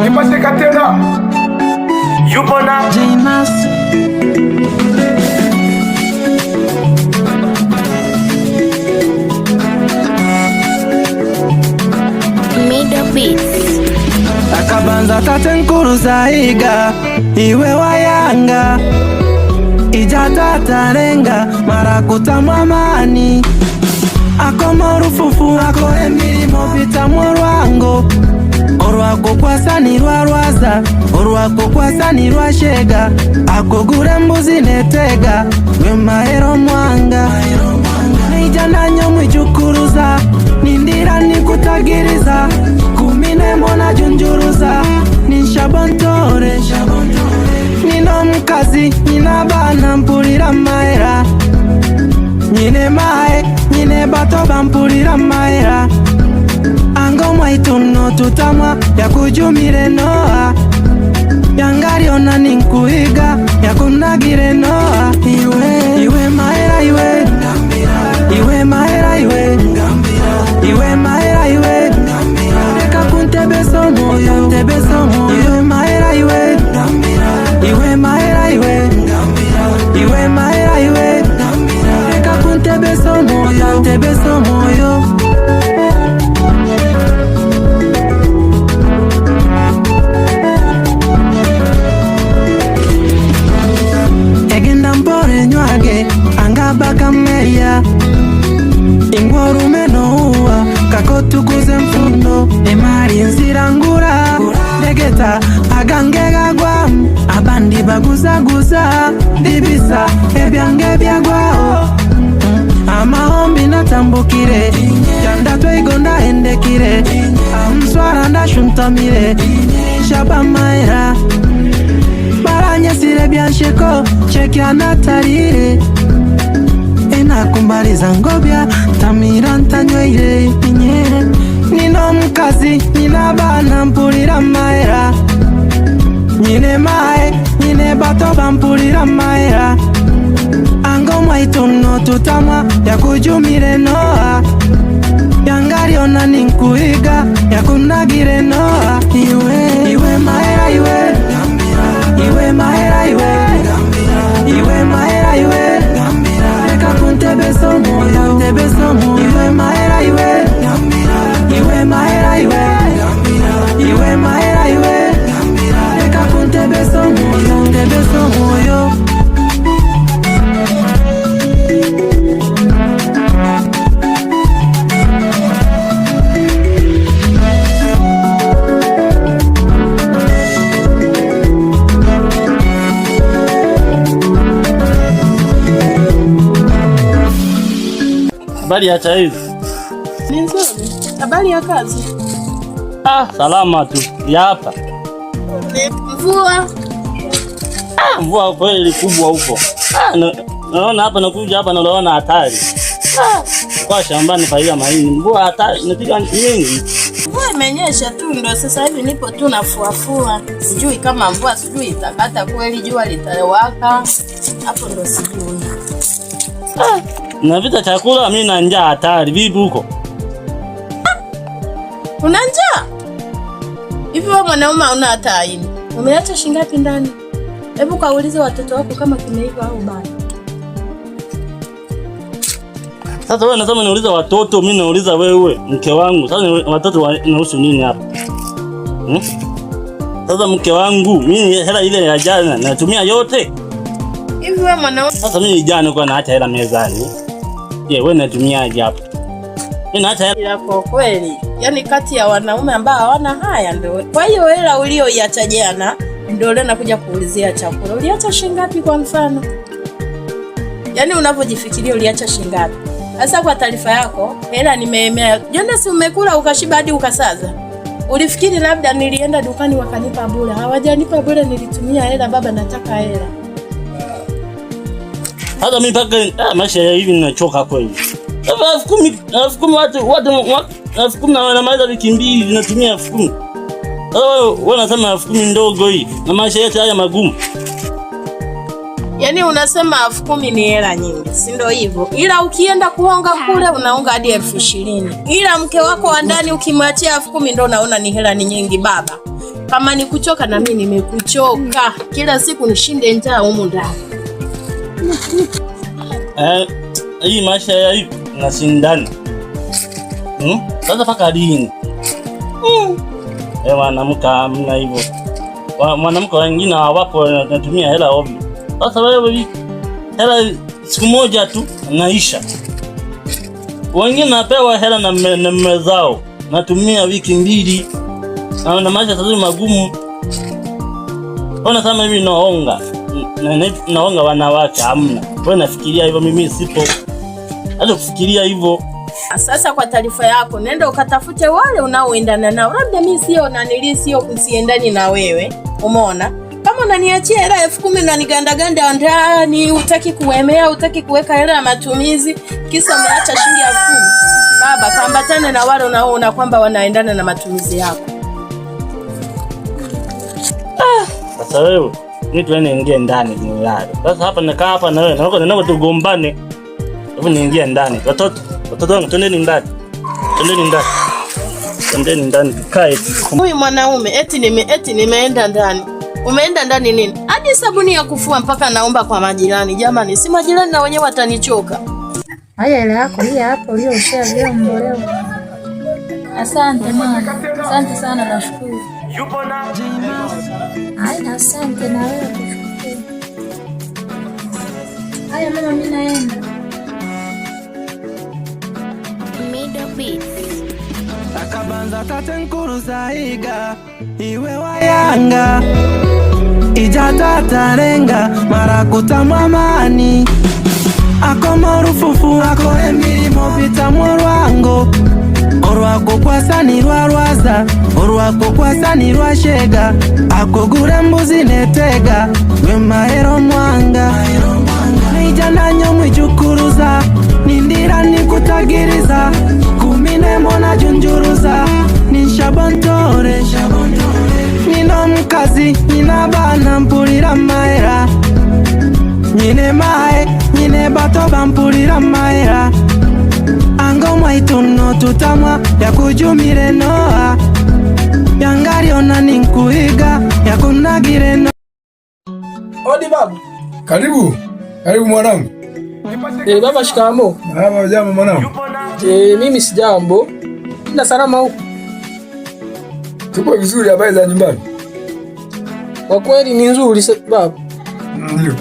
nipate katena yupo na Jinas Middle Beats. Akabanza tatenkuru zaiga iwe wayanga ijata tarenga marakuta mwamani ako rufufu ako emirimo pita mwarwango orwako kwasani rwarwaza orwako kwasani rwashega akogure mbuzi netega we mahero mwanga nijana nyomwe jukuruza nindira nikutagiriza kumine mona junjuruza nishabontore nino mkazi nina bana mpulira maera nyine mae nyine bato bampulira maera ango mwaituno tutamwa yakujumire noa yangariona ninkuiga yakunagire noa iwe maera iwe maera iwe maera iwe reka kuntebeso moyo iwe maera iwe maera iwe maera iwe reka kuntebeso moyo egenda mpore nywage angabaka meya ingwarume noua kakotukuze mfundo emari nzirangura degeta agangega gwamu abandi baguzaguza dibisa ebyange byagwao amahombi natambukire janda tweigonda endekire amswara ndashuntamire shaba maera baranyesire byansheko chekya natarire enakumbaliza ngobya tamira ntanyweire inyere nino mkazi nina bana mpulira maera nyine mae nyine bato bampulira maera ango mwaituno tutamwa yakujumire noa yangariona ninkuiga yakunagire noa iwe maera iwe maera iwe maera iwe reka kuntebeso moyo iwe maera iwe maera iwe maera iwe reka kuntebeso moyo Habari ya saizi? Ni nzuri. Habari ya kazi? Salama tu. Ya hapa. Mvua. Mvua kweli kubwa huko. Naona hapa nakuja hapa naona hatari. Kwa shambani paia mahindi. Mvua hatari inapiga nyingi. Mvua imenyesha tu ndio sasa hivi nipo tu nafuafua. Sijui kama mvua sijui itakata kweli jua litawaka. Hapo ndo sijui. Na vita chakula mimi na njaa hatari. Vipi huko? Una njaa? Hivi wewe mwanaume una hata aini. Umeacha shingapi ndani? Hebu kaulize watoto wako kama kimeiva au bado. Sasa wewe unasema niuliza watoto, mimi nauliza wewe, mke wangu. Sasa watoto wanahusu nini hapa? Sasa mke wangu, mimi hela ile ya jana natumia yote. Hivi wewe mwanaume. Sasa mimi jana kwa naacha hela mezani. Je, wewe unatumiaje hapa? Mimi naacha hela yako kweli. Yaani kati ya wanaume ambao hawana haya ndio. Kwa hiyo hela ulioiacha jana ndio leo nakuja kuulizia chakula. Uliacha shingapi kwa mfano? Yaani unavyojifikiria uliacha shingapi? Sasa kwa taarifa yako, hela nimeemea. Jana si umekula ukashiba hadi ukasaza. Ulifikiri labda nilienda dukani wakanipa bure. Hawajanipa bure, nilitumia hela. Baba nataka hela. Hata mimi paka maisha ya hivi ninachoka kweli. 10,000 watu na maisha wiki mbili natumia 10,000. Wewe unasema 10,000 ndogo hii na maisha yetu haya magumu. Yaani unasema 10,000 ni hela nyingi, si ndio hivyo? Ila ukienda kuonga kule unaonga hadi 20,000. Ila mke wako wa ndani ukimwachia 10,000 ndio unaona ni hela ni nyingi baba. Kama ni kuchoka na mimi nimekuchoka. Kila siku nishinde njaa humu ndani. Hii maisha ya hivi nashindana. Sasa paka lini? Mwanamke amna hivyo. Mwanamke wengine hawapo wanatumia hela ovyo. Sasa wewe hela siku moja tu naisha. Wengine napewa hela na mume zao. Natumia wiki mbili. Na maisha sasa magumu. Ona kama hivi naonga wanawake hamna. Wewe nafikiria hivyo, mimi sipo. Hata kufikiria hivyo. Sasa kwa taarifa yako, nenda ukatafute wale unaoendana nao. Labda mimi sio kusiendani na wewe. Umeona? Kama unaniachia hela 10,000 na nigandaganda ndani, hutaki kuemea, hutaki kuweka hela ya matumizi, kisa umeacha shilingi 10,000. Baba, kaambatane na wale unaoona kwamba wanaendana na matumizi yako. Sasa wewe, mimi tuende ndani nilale. Sasa hapa nakaa hapa na wewe, naomba tugombane. Hebu niingie ndani. Watoto wangu twendeni ndani. Twendeni ndani tukae. Huyu mwanaume eti nimeenda ndani. Umeenda ndani nini? Hadi sabuni ya kufua mpaka naomba kwa majirani. Jamani, si majirani na wenyewe watanichoka. Haya ile yako hii hapo ulioshare vyombo leo. Asante mama. Asante sana, nashukuru. Haya, asante na wewe kushukuru. Haya mama, mimi naenda. Middle Beat. Takabanza tatenkuru zaiga iwe wayanga ijata tarenga marakuta mwamani akoma rufufu ako emirimo pita murwango orwako kwasanirwa rwaza orwako kwasanirwa shega akogure mbuzi netega we mahero mwanga nijana nyomu ijukuruza nindira nikutagiriza kumine mona junjuruza nishabontore nino mkazi nina bana mpulira maera nyine mae nyine bato bampulira maera ango mwaituno tutamwa ya kujumire noa yangariona ninkuiga ya kunagire no. Odi babu. Karibu mwanangu. Baba shikamo. Baba jambo mwanangu. Mimi sijambo. Ila salama huko. Tuko vizuri, habari za nyumbani? Kwa kweli ni nzuri babu. Ndio.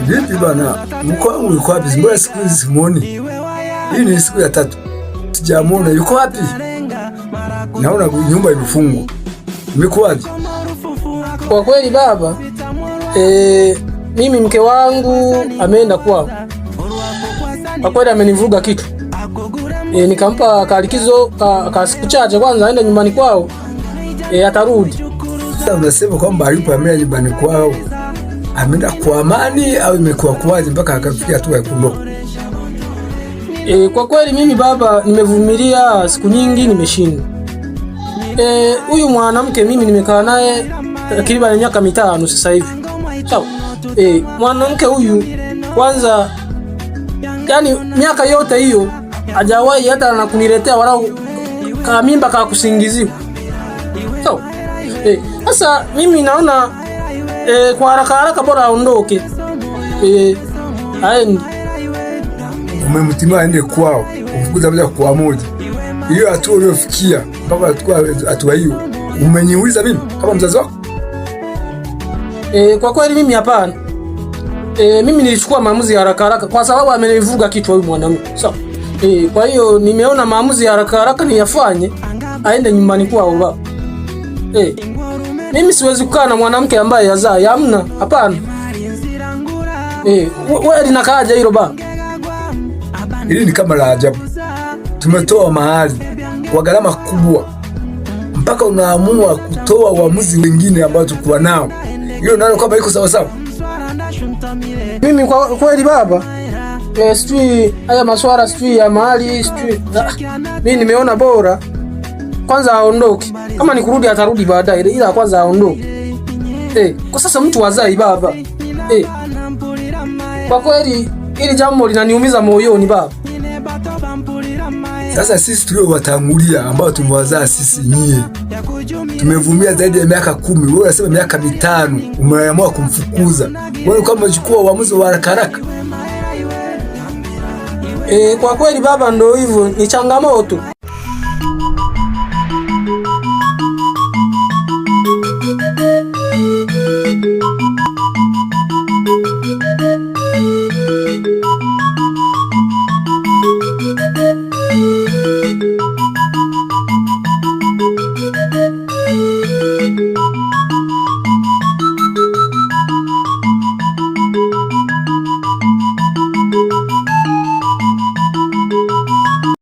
Vipi bana? Mko wangu yuko wapi? Mbona siku hizi simuoni? Hii ni siku ya 3. Sijamuona, yuko wapi? Naona nyumba imefungwa. Imekuwaje? Kwa kweli baba, mimi mke wangu ameenda kwao. Kwa kweli amenivuga kitu. Nikampa kalikizo ka siku chache kwanza aende nyumbani kwao. Atarudi. Sasa unasema kwamba hayupo ameenda nyumbani kwao. Ameenda kwa amani au imekuwa kwaje mpaka akafikia hatua ya kuondoka? Kwa kweli mimi baba nimevumilia siku nyingi, nimeshindwa. Huyu mwanamke mimi nimekaa naye takriban miaka 5 sasa hivi. Sawa. Mwanamke huyu kwanza, yani miaka yote hiyo hajawahi hata na kuniletea walau mimba ka kusingiziwa. Sawa. Sasa mimi naona kwa haraka bora aondoke. Aende. Umemtimia aende kwao. Ufukuza moja kwa moja. Hiyo hatua uliyofikia mpaka hatua hiyo. Umeniuliza mimi kama mzazi wako? Kwa kweli mimi hapana. Mimi nilichukua maamuzi ya haraka kwa sababu amenivuga kichwa huyu mwanamke. Sawa. Kwa hiyo nimeona maamuzi ya haraka niyafanye, aende nyumbani kwao baba. Mimi siwezi kukaa na mwanamke ambaye yazaa, hamna, hapana. Wewe linakaaje hilo baba? Hili ni kama la ajabu. Tumetoa mahali kwa gharama kubwa mpaka unaamua kutoa uamuzi wengine ambao tulikuwa nao. Hiyo nalo kama iko sawa sawa? Mimi kwa kweli baba, sijui haya maswala sijui ya mahali sijui. Mimi nimeona bora kwanza aondoke. Kama ni kurudi atarudi baadaye, ila kwanza aondoke. Kwa sasa mtu wazai baba. Kwa kweli hili jambo linaniumiza moyoni baba. Sasa sisi tulio watangulia ambao tumewazaa sisi nyie, Tumevumilia zaidi ya miaka 10. Wewe unasema miaka 5 umeamua kumfukuza. Wewe kama umechukua uamuzi wa haraka haraka. Kwa kweli baba, ndio hivyo, ni changamoto.